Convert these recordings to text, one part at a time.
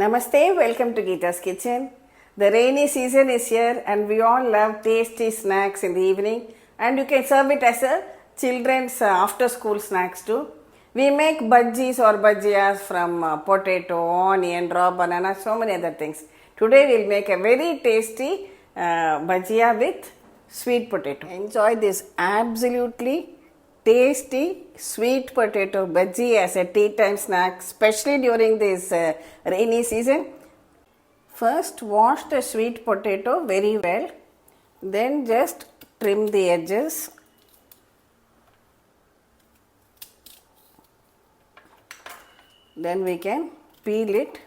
Namaste, welcome to Gita's Kitchen. The rainy season is here and we all love tasty snacks in the evening, and you can serve it as a children's after school snacks too. We make bajjis or bajjiyas from potato, onion, raw banana, so many other things. Today we'll make a very tasty bajjiya with sweet potato. Enjoy this absolutely tasty sweet potato bajji as a tea time snack, especially during this rainy season. First, wash the sweet potato very well, then just trim the edges. Then we can peel it.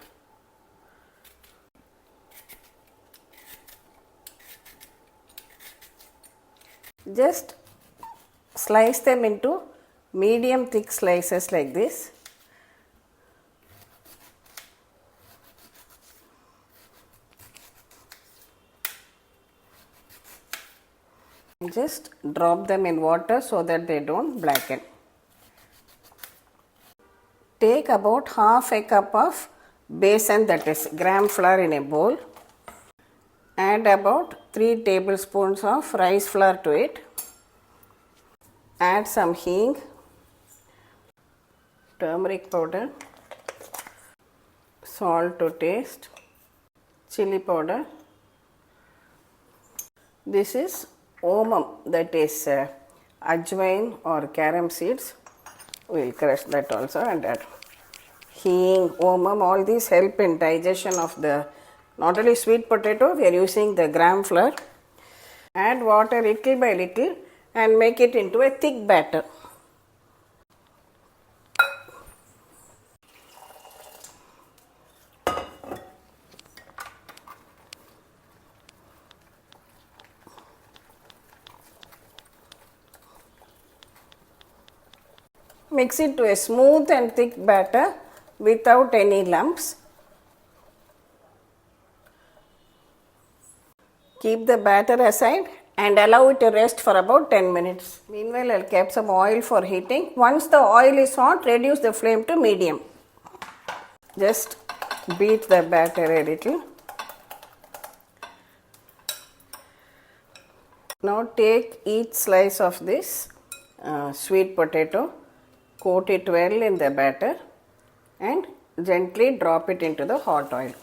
Just slice them into medium thick slices like this. Just drop them in water so that they don't blacken. Take about half a cup of besan, that is gram flour, in a bowl. Add about 3 tablespoons of rice flour to it. Add some hing, turmeric powder, salt to taste, chilli powder. This is Omum, that is Ajwain or carom seeds. We will crush that also and add Hing, Omum. All these help in digestion of the not only sweet potato, we are using the gram flour. Add water little by little and make it into a thick batter. Mix it to a smooth and thick batter without any lumps. Keep the batter aside and allow it to rest for about 10 minutes. Meanwhile, I'll keep some oil for heating. Once the oil is hot, reduce the flame to medium. Just beat the batter a little. Now take each slice of this sweet potato, coat it well in the batter and gently drop it into the hot oil.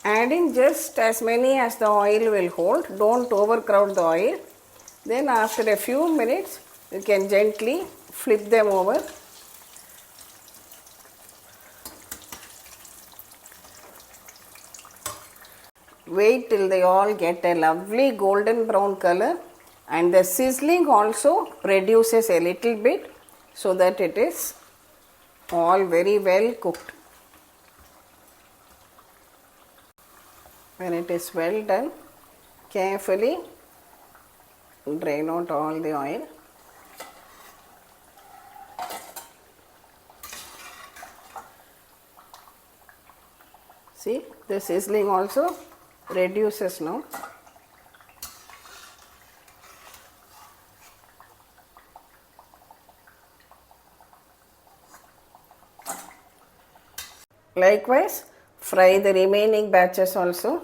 Add in just as many as the oil will hold. Don't overcrowd the oil. Then after a few minutes, you can gently flip them over. Wait till they all get a lovely golden brown color, and the sizzling also reduces a little bit so that it is all very well cooked. When it is well done, carefully drain out all the oil. See, the sizzling also reduces now. Likewise, fry the remaining batches also.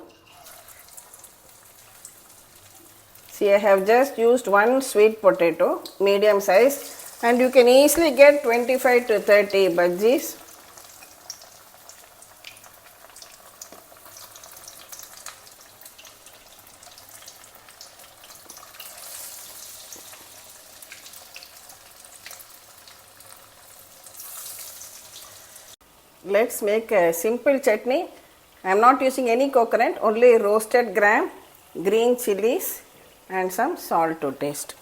See, I have just used one sweet potato, medium size, and you can easily get 25 to 30 bajjis. Let's make a simple chutney. I am not using any coconut, only roasted gram, green chilies and some salt to taste.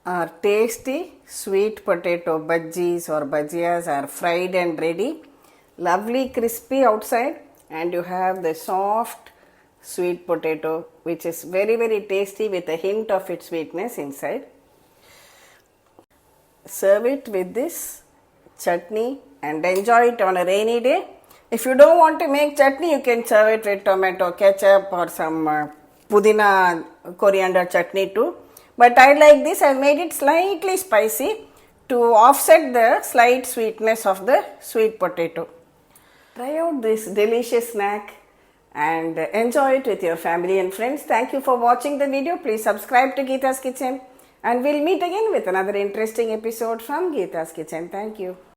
Our tasty sweet potato bajjis or bajjias are fried and ready. Lovely crispy outside, and you have the soft sweet potato which is very tasty with a hint of its sweetness inside. Serve it with this chutney and enjoy it on a rainy day. If you don't want to make chutney, you can serve it with tomato ketchup or some pudina coriander chutney too. But I like this. I made it slightly spicy to offset the slight sweetness of the sweet potato. Try out this delicious snack and enjoy it with your family and friends. Thank you for watching the video. Please subscribe to Gita's Kitchen, and we'll meet again with another interesting episode from Gita's Kitchen. Thank you.